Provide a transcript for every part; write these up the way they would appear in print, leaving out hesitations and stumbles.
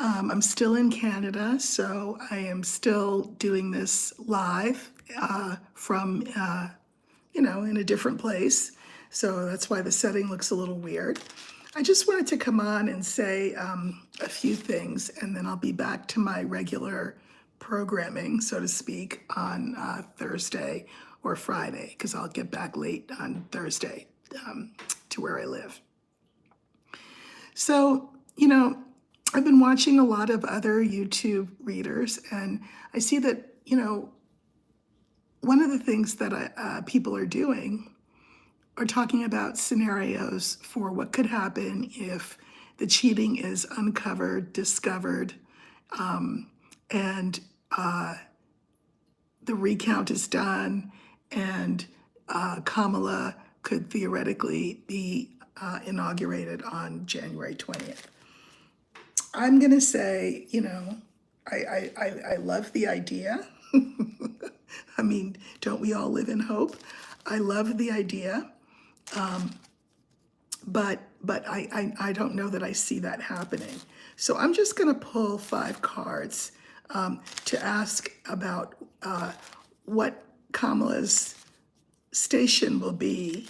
I'm still in Canada, so I am still doing this live from, in a different place. So that's why the setting looks a little weird. I just wanted to come on and say a few things, and then I'll be back to my regular programming, so to speak, on Thursday or Friday, because I'll get back late on Thursday to where I live. So, I've been watching a lot of other YouTube readers, and I see that, one of the things that people are doing are talking about scenarios for what could happen if the cheating is uncovered, discovered, and the recount is done, and Kamala could theoretically be inaugurated on January 20th. I'm going to say, I love the idea. I mean, don't we all live in hope? I love the idea, but I don't know that I see that happening. So I'm just going to pull 5 cards to ask about what Kamala's station will be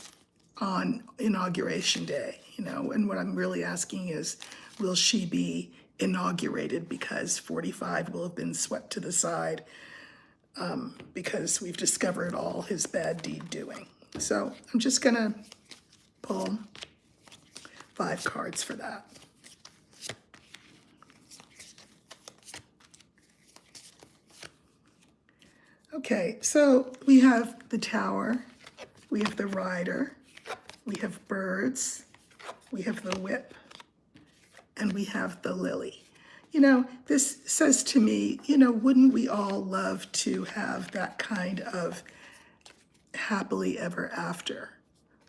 on Inauguration Day, and what I'm really asking is, will she be inaugurated, because 45 will have been swept to the side because we've discovered all his bad deed doing. So I'm just gonna pull 5 cards for that. Okay, so we have the Tower, we have the Rider, we have birds, we have the whip, and we have the lily. This says to me, wouldn't we all love to have that kind of happily ever after?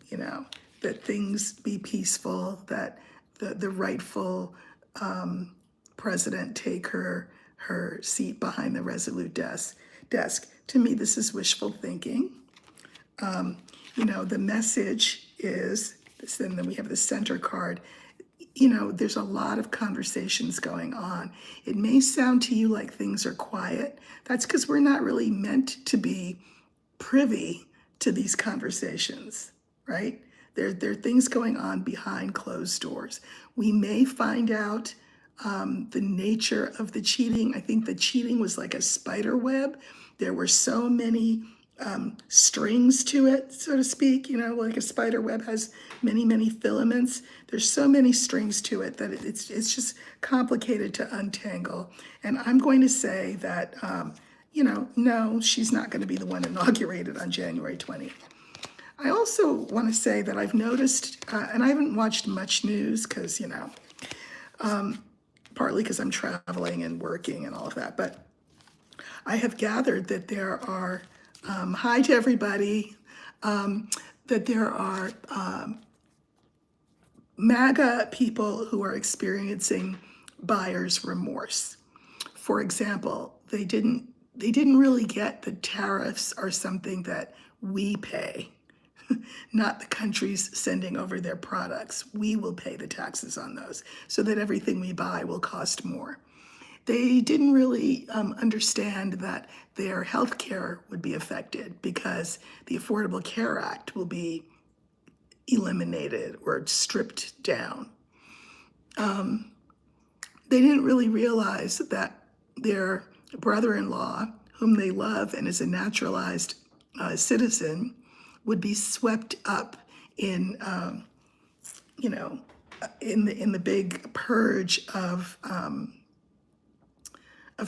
That things be peaceful, that the rightful president take her seat behind the resolute desk. To me, this is wishful thinking. The message is, then we have the center card. There's a lot of conversations going on. It may sound to you like things are quiet. That's because we're not really meant to be privy to these conversations, right? There are things going on behind closed doors. We may find out the nature of the cheating. I think the cheating was like a spider web. There were so many strings to it, so to speak, like a spider web has many, many filaments. There's so many strings to it that it's just complicated to untangle. And I'm going to say that, no, she's not going to be the one inaugurated on January 20th. I also want to say that I've noticed, and I haven't watched much news because, partly because I'm traveling and working and all of that, but I have gathered that there are, hi to everybody, that there are MAGA people who are experiencing buyer's remorse. For example, they didn't really get the tariffs are something that we pay, not the countries sending over their products. We will pay the taxes on those so that everything we buy will cost more. They didn't really understand that their health care would be affected because the Affordable Care Act will be eliminated or stripped down. They didn't really realize that their brother-in-law, whom they love and is a naturalized citizen, would be swept up in, in the big purge of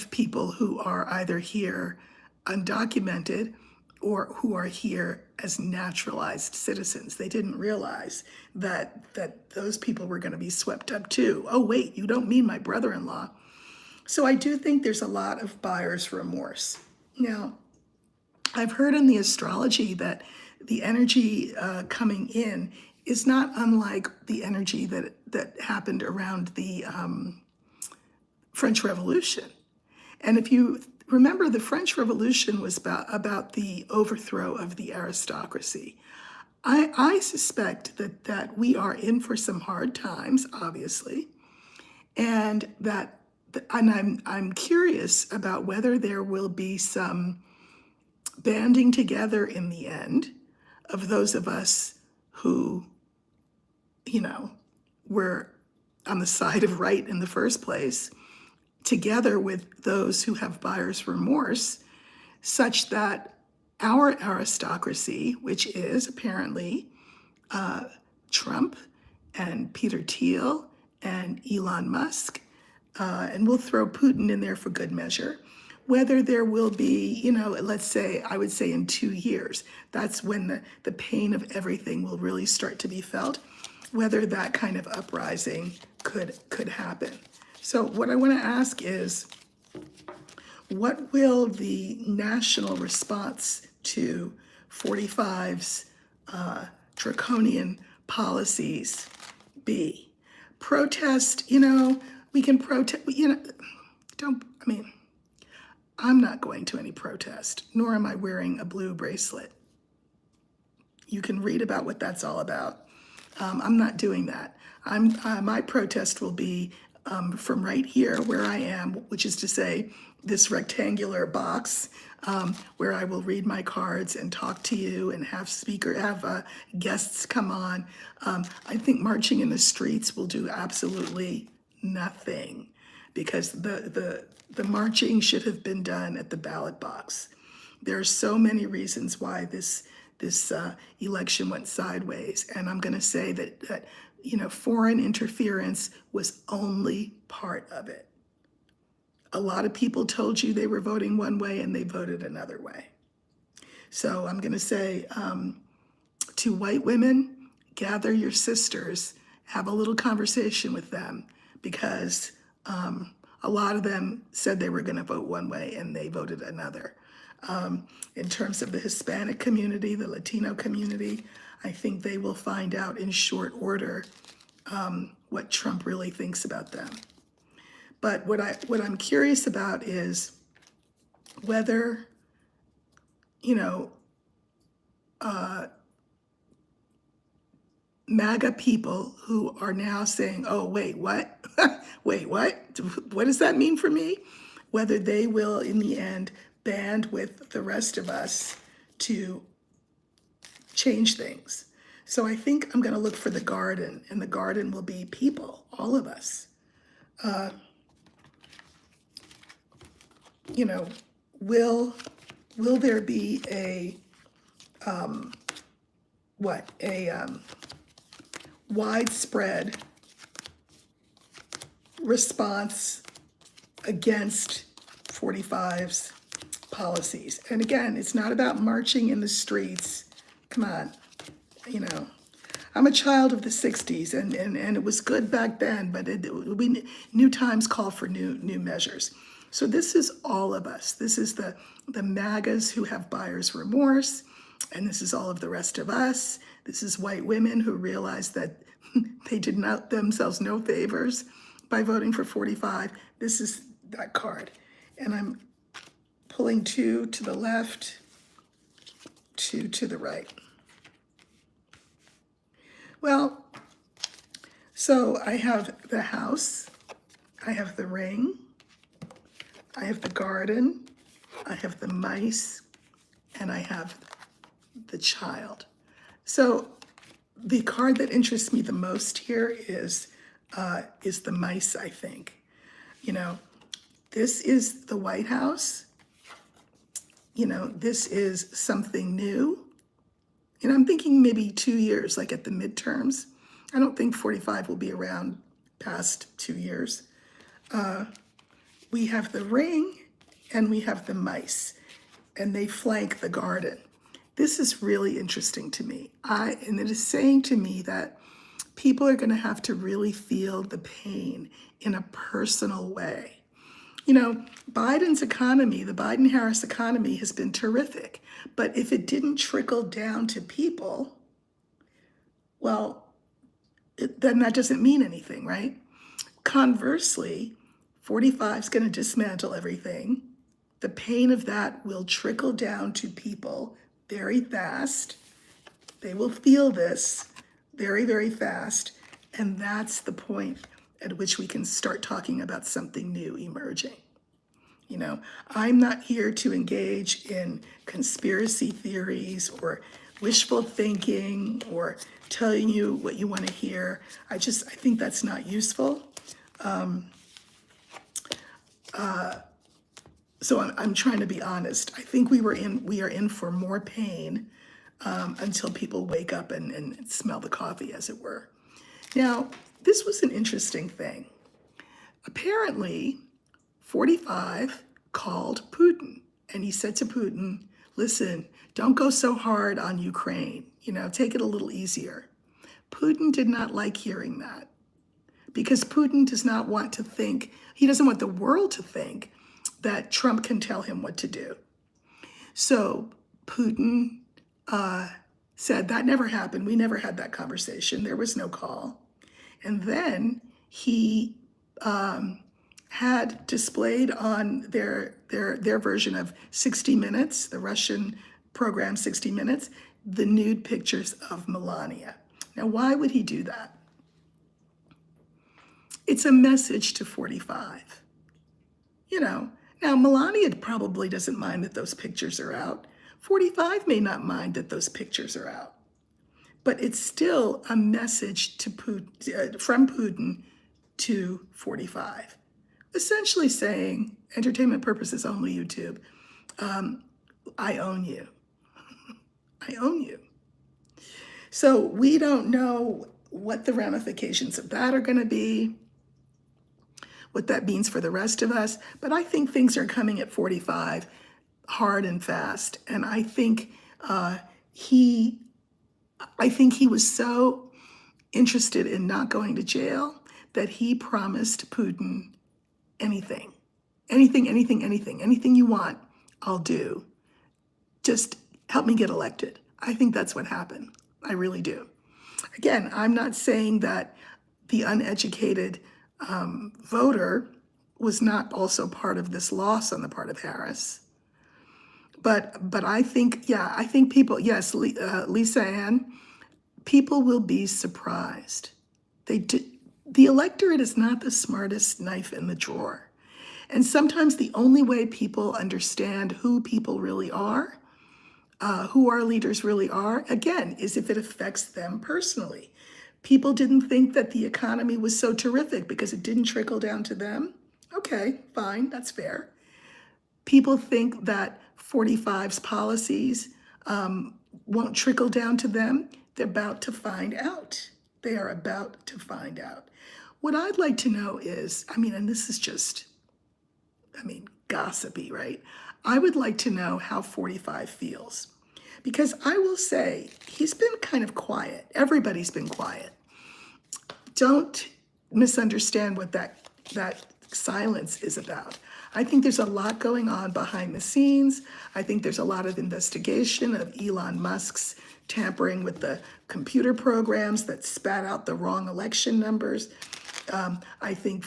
people who are either here undocumented or who are here as naturalized citizens. They didn't realize that those people were going to be swept up too. Oh, wait, you don't mean my brother-in-law. So I do think there's a lot of buyer's remorse. Now, I've heard in the astrology that the energy coming in is not unlike the energy that happened around the French Revolution. And if you remember, the French Revolution was about the overthrow of the aristocracy. I suspect that we are in for some hard times, obviously, and that and I'm curious about whether there will be some banding together in the end of those of us who, you know, were on the side of right in the first place, together with those who have buyer's remorse, such that our aristocracy, which is apparently Trump and Peter Thiel and Elon Musk, and we'll throw Putin in there for good measure, whether there will be, let's say, I would say in 2 years, that's when the pain of everything will really start to be felt, whether that kind of uprising could happen. So what I want to ask is, what will the national response to 45's draconian policies be? Protest, we can protest, I'm not going to any protest, nor am I wearing a blue bracelet. You can read about what that's all about. I'm not doing that. My protest will be from right here where I am, which is to say this rectangular box where I will read my cards and talk to you and have guests come on. I think marching in the streets will do absolutely nothing, because the marching should have been done at the ballot box. There are so many reasons why this election went sideways, and I'm going to say that foreign interference was only part of it. A lot of people told you they were voting one way and they voted another way. So I'm going to say to white women, gather your sisters, have a little conversation with them, because a lot of them said they were going to vote one way and they voted another. In terms of the Hispanic community, the Latino community, I think they will find out in short order what Trump really thinks about them. But what I'm curious about is whether, MAGA people who are now saying, oh, wait, what? Wait, what? What does that mean for me? Whether they will, in the end, band with the rest of us to change things. So I think I'm going to look for the garden, and the garden will be people, all of us. Will there be a widespread response against 45's policies? And again, it's not about marching in the streets. Come on, I'm a child of the 60s, and it was good back then, but new times call for new measures. So this is all of us. This is the MAGAs who have buyer's remorse, and this is all of the rest of us. This is white women who realize that they did not themselves no favors by voting for 45. This is that card. And I'm pulling 2 to the left, 2 to the right. Well, so I have the house, I have the ring, I have the garden, I have the mice, and I have the child. So the card that interests me the most here is the mice, I think. This is the White House. This is something new. And I'm thinking maybe 2 years, like at the midterms. I don't think 45 will be around past 2 years. We have the ring and we have the mice, and they flank the garden. This is really interesting to me. And it is saying to me that people are going to have to really feel the pain in a personal way. Biden's economy, the Biden-Harris economy, has been terrific. But if it didn't trickle down to people, well, then that doesn't mean anything, right? Conversely, 45 is going to dismantle everything. The pain of that will trickle down to people very fast. They will feel this very, very fast. And that's the point at which we can start talking about something new emerging. You know, I'm not here to engage in conspiracy theories or wishful thinking or telling you what you want to hear. I think that's not useful. So I'm trying to be honest. I think we are in for more pain until people wake up and smell the coffee, as it were. Now, this was an interesting thing. Apparently, 45 called Putin, and he said to Putin, listen, don't go so hard on Ukraine, take it a little easier. Putin did not like hearing that because Putin does not want to think, he doesn't want the world to think that Trump can tell him what to do. So Putin said that never happened. We never had that conversation. There was no call. And then he had displayed on their version of 60 Minutes, the Russian program 60 Minutes, the nude pictures of Melania. Now, why would he do that? It's a message to 45. Now Melania probably doesn't mind that those pictures are out. 45 may not mind that those pictures are out. But it's still a message to Putin, from Putin to 45. Essentially saying, entertainment purposes only, YouTube, I own you. I own you. So we don't know what the ramifications of that are going to be, what that means for the rest of us. But I think things are coming at 45 hard and fast. And I think he was so interested in not going to jail that he promised Putin anything you want, I'll do. Just help me get elected. I think that's what happened. I really do. Again, I'm not saying that the uneducated voter was not also part of this loss on the part of Harris. But I think people, yes, Lisa Ann, people will be surprised. The electorate is not the smartest knife in the drawer. And sometimes the only way people understand who people really are, who our leaders really are, again, is if it affects them personally. People didn't think that the economy was so terrific because it didn't trickle down to them. Okay, fine, that's fair. People think that 45's policies won't trickle down to them. They're about to find out. They are about to find out. What I'd like to know is, and this is just, gossipy, right? I would like to know how 45 feels. Because I will say, he's been kind of quiet. Everybody's been quiet. Don't misunderstand what that silence is about. I think there's a lot going on behind the scenes. I think there's a lot of investigation of Elon Musk's tampering with the computer programs that spat out the wrong election numbers. I think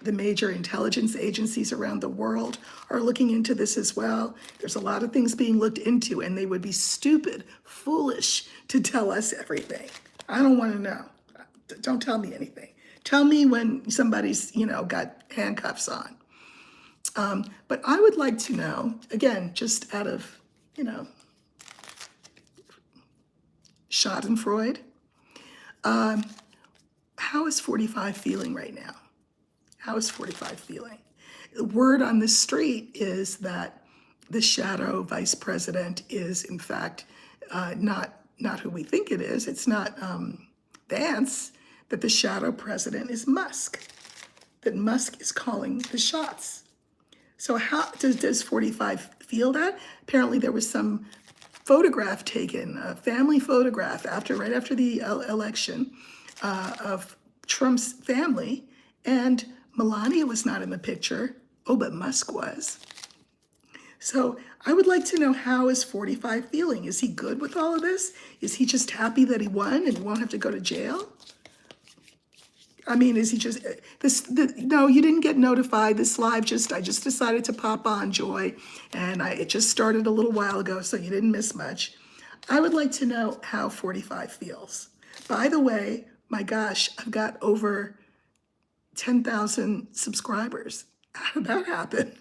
the major intelligence agencies around the world are looking into this as well. There's a lot of things being looked into, and they would be stupid, foolish to tell us everything. I don't want to know. Don't tell me anything. Tell me when somebody's, got handcuffs on. But I would like to know, again, just out of, Schadenfreude, how is 45 feeling right now? How is 45 feeling? The word on the street is that the shadow vice president is, in fact, not who we think it is. It's not Vance, that the shadow president is Musk, that Musk is calling the shots. So how does 45 feel that? Apparently there was some photograph taken, a family photograph right after the election of Trump's family, and Melania was not in the picture. Oh, but Musk was. So I would like to know, how is 45 feeling? Is he good with all of this? Is he just happy that he won and he won't have to go to jail? Is he just, no, you didn't get notified. This live I just decided to pop on, Joy, and it just started a little while ago, so you didn't miss much. I would like to know how 45 feels. By the way, my gosh, I've got over 10,000 subscribers. How did that happen?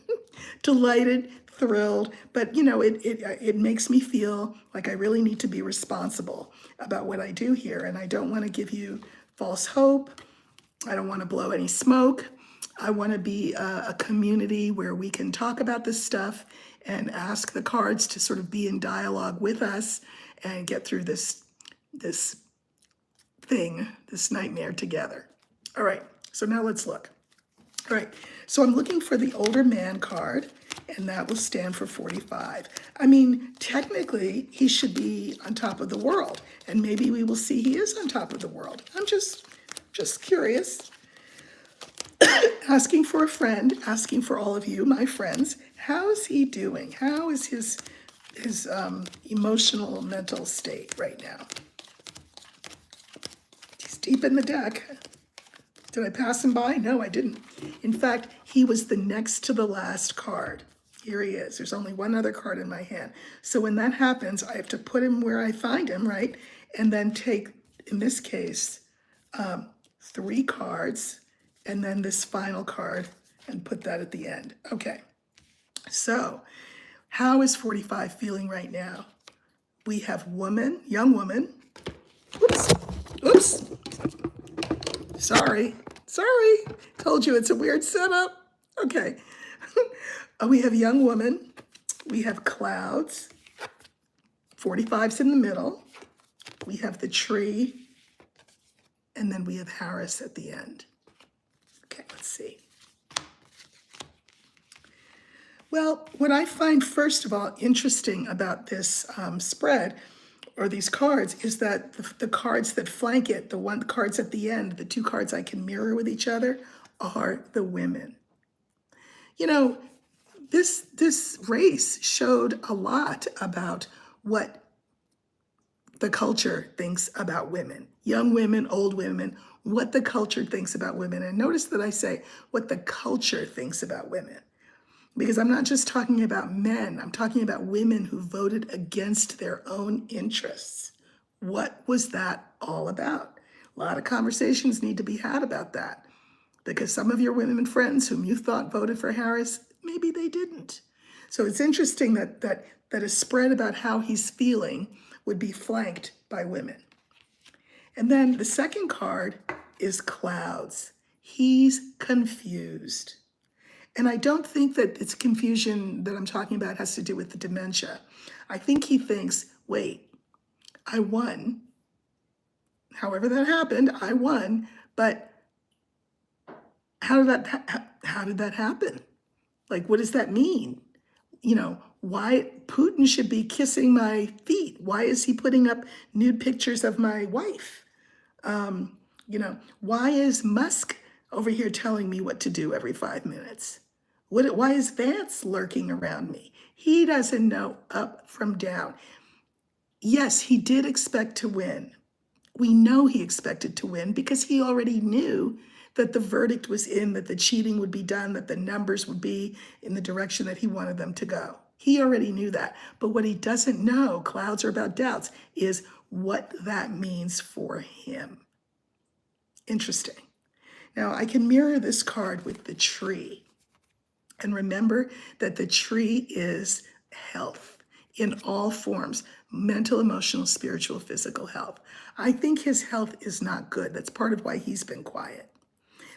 Delighted, thrilled, but it makes me feel like I really need to be responsible about what I do here, and I don't want to give you false hope. I don't want to blow any smoke. I want to be a community where we can talk about this stuff and ask the cards to sort of be in dialogue with us and get through this this nightmare together. All right, so now let's look. All right, so I'm looking for the older man card, and that will stand for 45. I mean, technically, he should be on top of the world, and maybe we will see he is on top of the world. I'm just curious. Asking for a friend, asking for all of you, my friends, how is he doing? How is his emotional, mental state right now? He's deep in the deck. Did I pass him by? No, I didn't. In fact, he was the next to the last card. Here he is. There's only one other card in my hand. So when that happens, I have to put him where I find him, right? And then take, in this case, 3 cards, and then this final card, and put that at the end. Okay, so how is 45 feeling right now? We have woman, young woman. Oops. Sorry. Told you it's a weird setup. Okay. We have young woman. We have clouds. 45's in the middle. We have the tree. And then we have Harris at the end. Okay, let's see. Well, what I find, first of all, interesting about this spread, or these cards, is that the cards that flank it, the cards at the end, the 2 cards I can mirror with each other, are the women. You know, this race showed a lot about what the culture thinks about women. Young women, old women, what the culture thinks about women. And notice that I say what the culture thinks about women. Because I'm not just talking about men, I'm talking about women who voted against their own interests. What was that all about? A lot of conversations need to be had about that. Because some of your women friends whom you thought voted for Harris, maybe they didn't. So it's interesting that a spread about how he's feeling would be flanked by women. And then the second card is clouds. He's confused. And I don't think that it's confusion that I'm talking about has to do with the dementia. I think he thinks, wait, I won. However that happened, I won, but how did that happen? Like, what does that mean? Why Putin should be kissing my feet? Why is he putting up nude pictures of my wife? Why is Musk over here telling me what to do every 5 minutes? Why is Vance lurking around me? He doesn't know up from down. Yes, he did expect to win. We know he expected to win because he already knew that the verdict was in, that the cheating would be done, that the numbers would be in the direction that he wanted them to go. He already knew that. But what he doesn't know, clouds are about doubts, is what that means for him. Interesting. Now, I can mirror this card with the tree. And remember that the tree is health in all forms: mental, emotional, spiritual, physical health. I think his health is not good. That's part of why he's been quiet.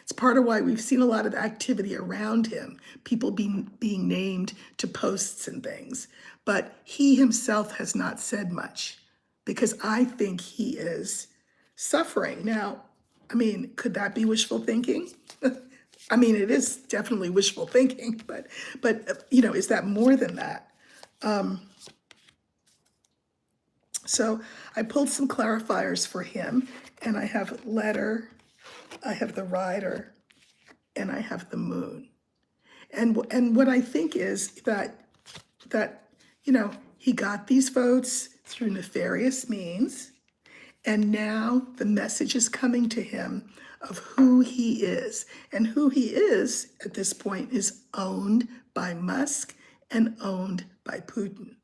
It's part of why we've seen a lot of activity around him, people being named to posts and things. But he himself has not said much because I think he is suffering. Now, could that be wishful thinking? It is definitely wishful thinking, but is that more than that? So I pulled some clarifiers for him, and I have letter, I have the rider, and I have the moon. And what I think is that he got these votes through nefarious means, and now the message is coming to him of who he is. And who he is at this point is owned by Musk and owned by Putin.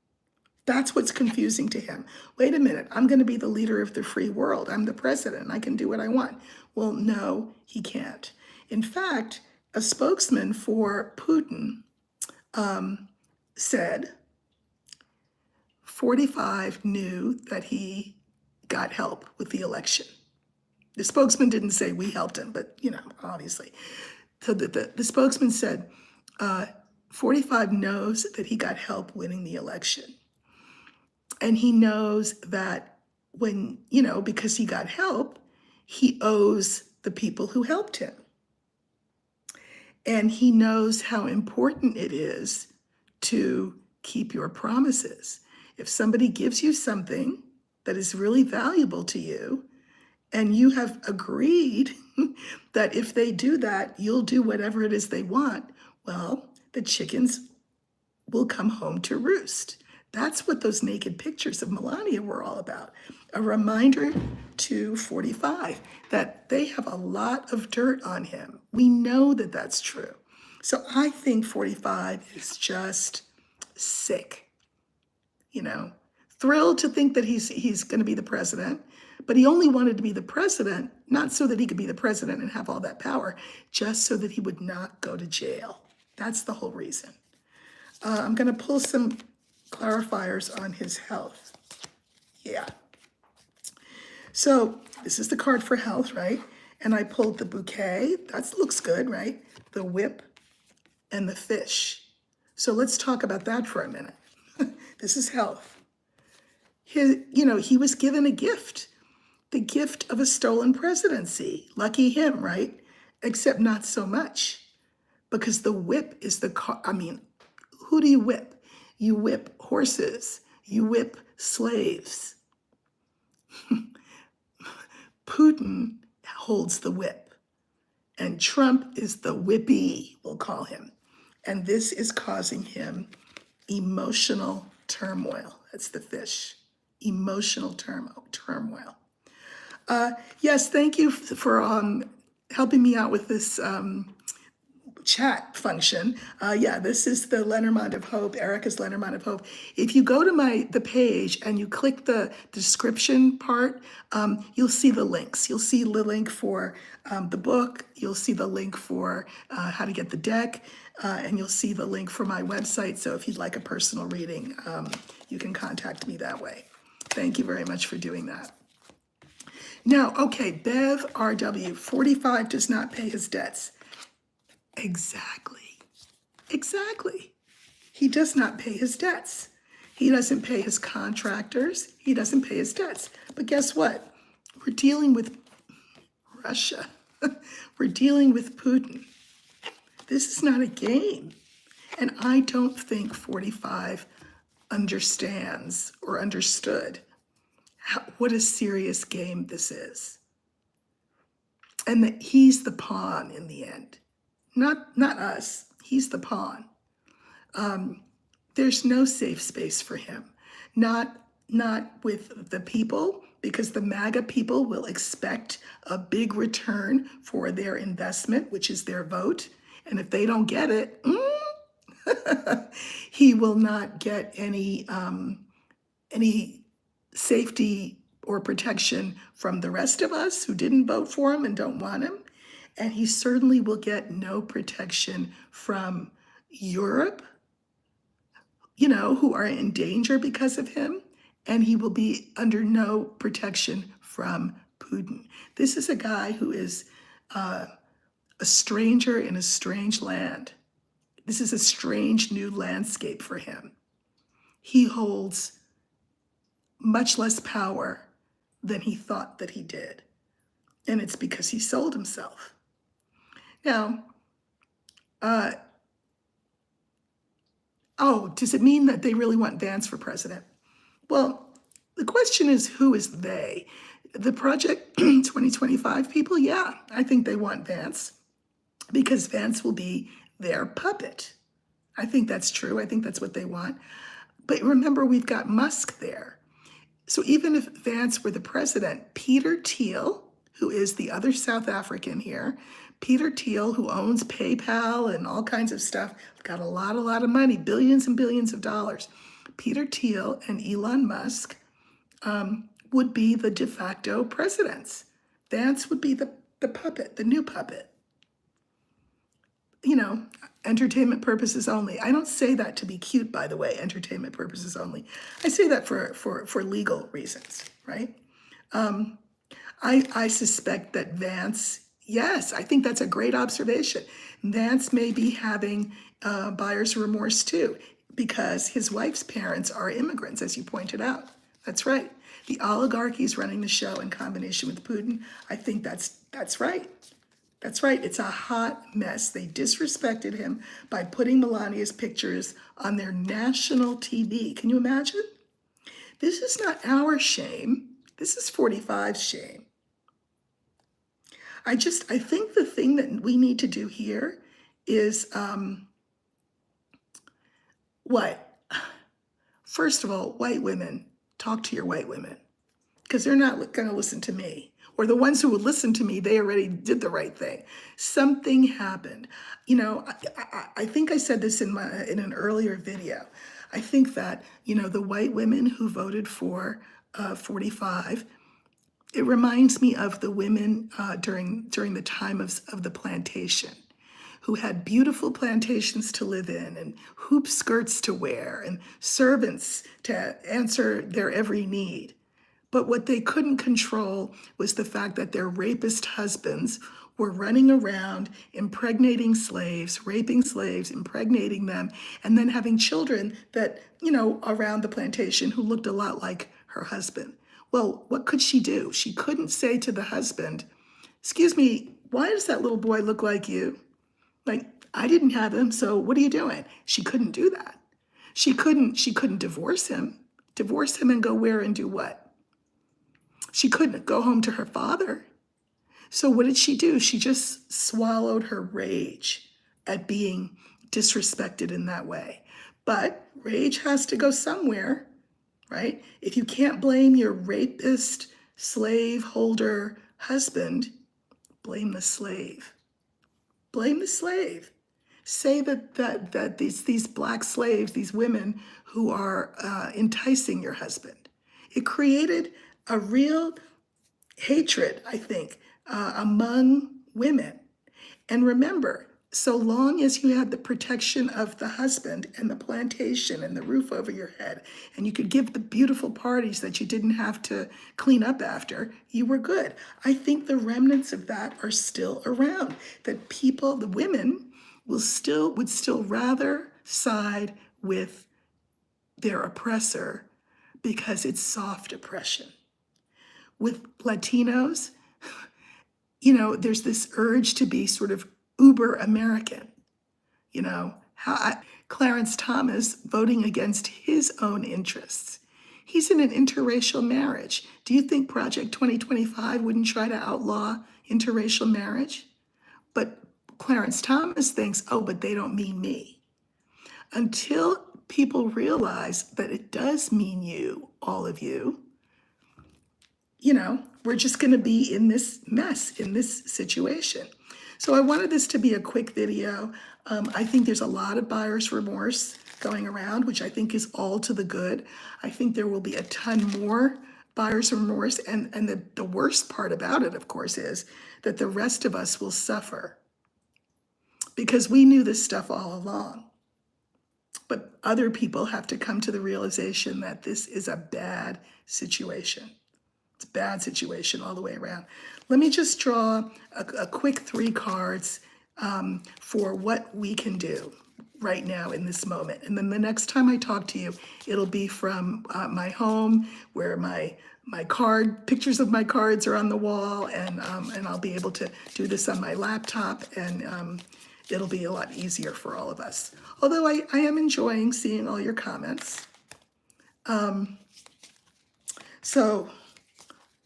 That's what's confusing to him. Wait a minute, I'm going to be the leader of the free world. I'm the president. I can do what I want. Well, no, he can't. In fact, a spokesman for Putin said 45 knew that he got help with the election. The spokesman didn't say we helped him, but obviously. So the spokesman said 45 knows that he got help winning the election. And he knows that when, because he got help, he owes the people who helped him. And he knows how important it is to keep your promises. If somebody gives you something that is really valuable to you, and you have agreed that if they do that, you'll do whatever it is they want, well, the chickens will come home to roost. That's what those naked pictures of Melania were all about. A reminder to 45 that they have a lot of dirt on him. We know that that's true. So I think 45 is just sick, thrilled to think that he's going to be the president, but he only wanted to be the president, not so that he could be the president and have all that power, just so that he would not go to jail. That's the whole reason. I'm going to pull some clarifiers on his health. Yeah. So this is the card for health, right? And I pulled the bouquet. That looks good, right? The whip and the fish. So let's talk about that for a minute. This is health. He was given a gift, the gift of a stolen presidency. Lucky him, right? Except not so much, because the whip is the car. Who do you whip? You whip horses. You whip slaves. Putin holds the whip, and Trump is the whippy, we'll call him. And this is causing him emotional turmoil. That's the fish. Emotional turmoil. Yes, thank you for helping me out with this chat function. This is the Lenormand of Hope, Erica's Lenormand of Hope. If you go to the page and you click the description part, you'll see the links. You'll see the link for the book. You'll see the link for how to get the deck, and you'll see the link for my website. So if you'd like a personal reading, you can contact me that way. Thank you very much for doing that. Now, okay, Bev RW, 45 does not pay his debts. Exactly. He does not pay his debts. He doesn't pay his contractors. He doesn't pay his debts. But guess what? We're dealing with Russia. We're dealing with Putin. This is not a game. And I don't think 45 understands or understood what a serious game this is. And that he's the pawn in the end. Not us. He's the pawn. There's no safe space for him. Not with the people, because the MAGA people will expect a big return for their investment, which is their vote. And if they don't get it, he will not get any safety or protection from the rest of us who didn't vote for him and don't want him. And he certainly will get no protection from Europe, who are in danger because of him. And he will be under no protection from Putin. This is a guy who is a stranger in a strange land. This is a strange new landscape for him. He holds much less power than he thought that he did. And it's because he sold himself. Now, does it mean that they really want Vance for president? Well, the question is, who is they? The Project 2025 people? Yeah, I think they want Vance because Vance will be their puppet. I think that's true. I think that's what they want. But remember, we've got Musk there. So even if Vance were the president, Peter Thiel, who is the other South African here, Peter Thiel, who owns PayPal and all kinds of stuff, got a lot of money, billions and billions of dollars. Peter Thiel and Elon Musk would be the de facto presidents. Vance would be the puppet, the new puppet. You know, entertainment purposes only. I don't say that to be cute, by the way, entertainment purposes only. I say that for legal reasons, right? I suspect that Vance, yes, I think that's a great observation. Vance may be having buyer's remorse too, because his wife's parents are immigrants, as you pointed out. That's right. The oligarchy is running the show in combination with Putin. I think that's right. That's right. It's a hot mess. They disrespected him by putting Melania's pictures on their national TV. Can you imagine? This is not our shame. This is 45's shame. I think the thing that we need to do here is what? First of all, white women, talk to your white women, because they're not going to listen to me. Or the ones who would listen to me, they already did the right thing. Something happened. You know, I think I said this in an earlier video. I think that, you know, the white women who voted for 45, it reminds me of the women during the time of the plantation, who had beautiful plantations to live in and hoop skirts to wear and servants to answer their every need. But what they couldn't control was the fact that their rapist husbands were running around impregnating slaves, raping slaves, impregnating them, and then having children that, you know, around the plantation who looked a lot like her husband. Well, what could she do? She couldn't say to the husband, "Excuse me, why does that little boy look like you? Like, I didn't have him, so what are you doing?" She couldn't do that. She couldn't divorce him and go where and do what? She couldn't go home to her father. So what did she do? She just swallowed her rage at being disrespected in that way. But rage has to go somewhere, right? If you can't blame your rapist, slave-holder husband, blame the slave. Blame the slave. Say that these black slaves, these women who are enticing your husband. It created a real hatred, I think, among women. And remember, so long as you had the protection of the husband and the plantation and the roof over your head, and you could give the beautiful parties that you didn't have to clean up after, you were good. I think the remnants of that are still around, that people, the women, would still rather side with their oppressor because it's soft oppression. With Latinos, you know, there's this urge to be sort of uber American. You know, Clarence Thomas voting against his own interests. He's in an interracial marriage. Do you think Project 2025 wouldn't try to outlaw interracial marriage? But Clarence Thomas thinks, oh, but they don't mean me. Until people realize that it does mean you, all of you, you know, we're just going to be in this mess, in this situation. So I wanted this to be a quick video. I think there's a lot of buyer's remorse going around, which I think is all to the good. I think there will be a ton more buyer's remorse. And the worst part about it, of course, is that the rest of us will suffer because we knew this stuff all along. But other people have to come to the realization that this is a bad situation. It's a bad situation all the way around. Let me just draw a quick 3 cards for what we can do right now in this moment. And then the next time I talk to you, it'll be from my home where my pictures of my cards are on the wall, and I'll be able to do this on my laptop, and it'll be a lot easier for all of us. Although I am enjoying seeing all your comments. So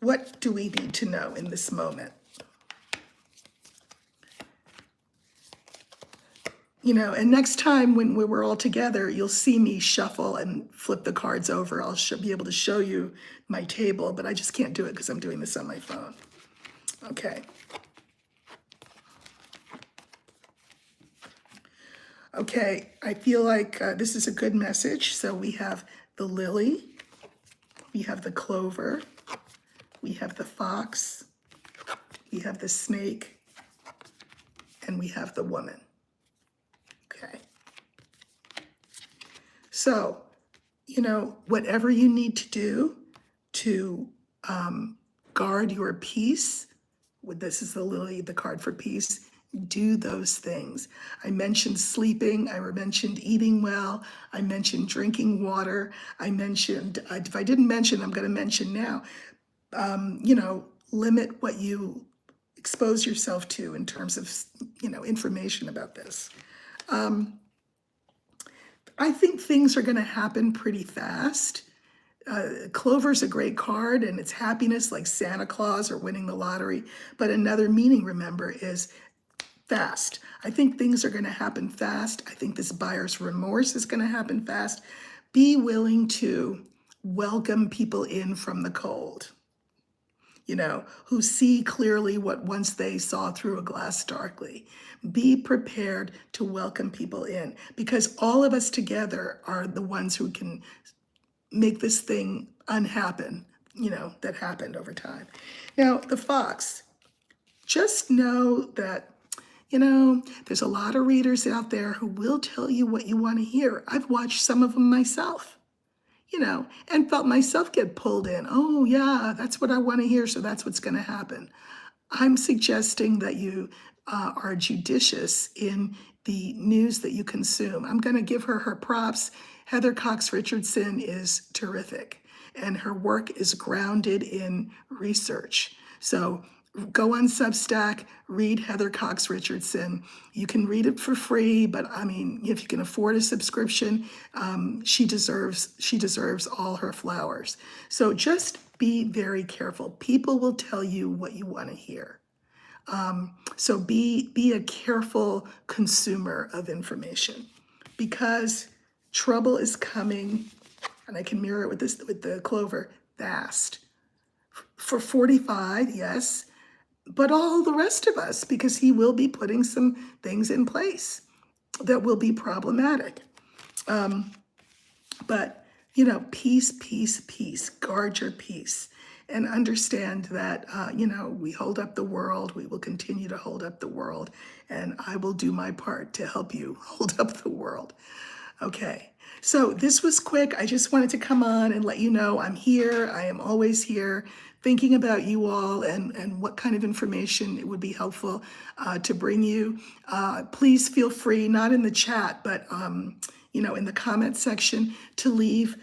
what do we need to know in this moment? You know, and next time when we're all together, you'll see me shuffle and flip the cards over. I'll be able to show you my table, but I just can't do it because I'm doing this on my phone. Okay. Okay, I feel like this is a good message. So we have the lily, we have the clover, we have the fox, we have the snake, and we have the woman. Okay. So, whatever you need to do to guard your peace, this is the lily, the card for peace, do those things. I mentioned sleeping, I mentioned eating well, I mentioned drinking water, I mentioned, if I didn't mention, I'm going to mention now, limit what you expose yourself to in terms of, information about this. I think things are going to happen pretty fast. Clover's a great card and it's happiness like Santa Claus or winning the lottery. But another meaning, remember, is fast. I think things are going to happen fast. I think this buyer's remorse is going to happen fast. Be willing to welcome people in from the cold, who see clearly what once they saw through a glass darkly. Be prepared to welcome people in because all of us together are the ones who can make this thing unhappen, that happened over time. Now, the fox, just know that, there's a lot of readers out there who will tell you what you want to hear. I've watched some of them myself, and felt myself get pulled in. Oh, yeah, that's what I want to hear, so that's what's going to happen. I'm suggesting that you are judicious in the news that you consume. I'm going to give her props. Heather Cox Richardson is terrific, and her work is grounded in research. So go on Substack, read Heather Cox Richardson. You can read it for free, but I mean, if you can afford a subscription, she deserves all her flowers. So just be very careful. People will tell you what you want to hear. So be a careful consumer of information because trouble is coming, and I can mirror it with the clover, fast. For 45, yes, but all the rest of us, because he will be putting some things in place that will be problematic. But, peace, peace, peace. Guard your peace. And understand that, we hold up the world. We will continue to hold up the world. And I will do my part to help you hold up the world. Okay. So this was quick. I just wanted to come on and let you know I'm here. I am always here thinking about you all and what kind of information it would be helpful to bring you. Please feel free, not in the chat, but in the comment section to leave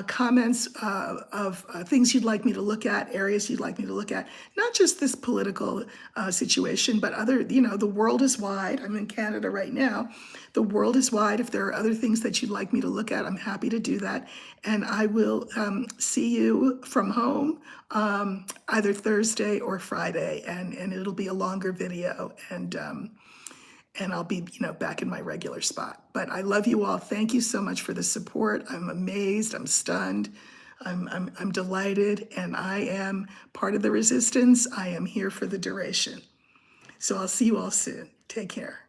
comments of things you'd like me to look at, areas you'd like me to look at, not just this political situation, but other, the world is wide. I'm in Canada right now. The world is wide. If there are other things that you'd like me to look at, I'm happy to do that. And I will see you from home either Thursday or Friday, and it'll be a longer video, and I'll be, back in my regular spot. But I love you all. Thank you so much for the support. I'm amazed. I'm stunned. I'm delighted, and I am part of the resistance. I am here for the duration. So I'll see you all soon. Take care.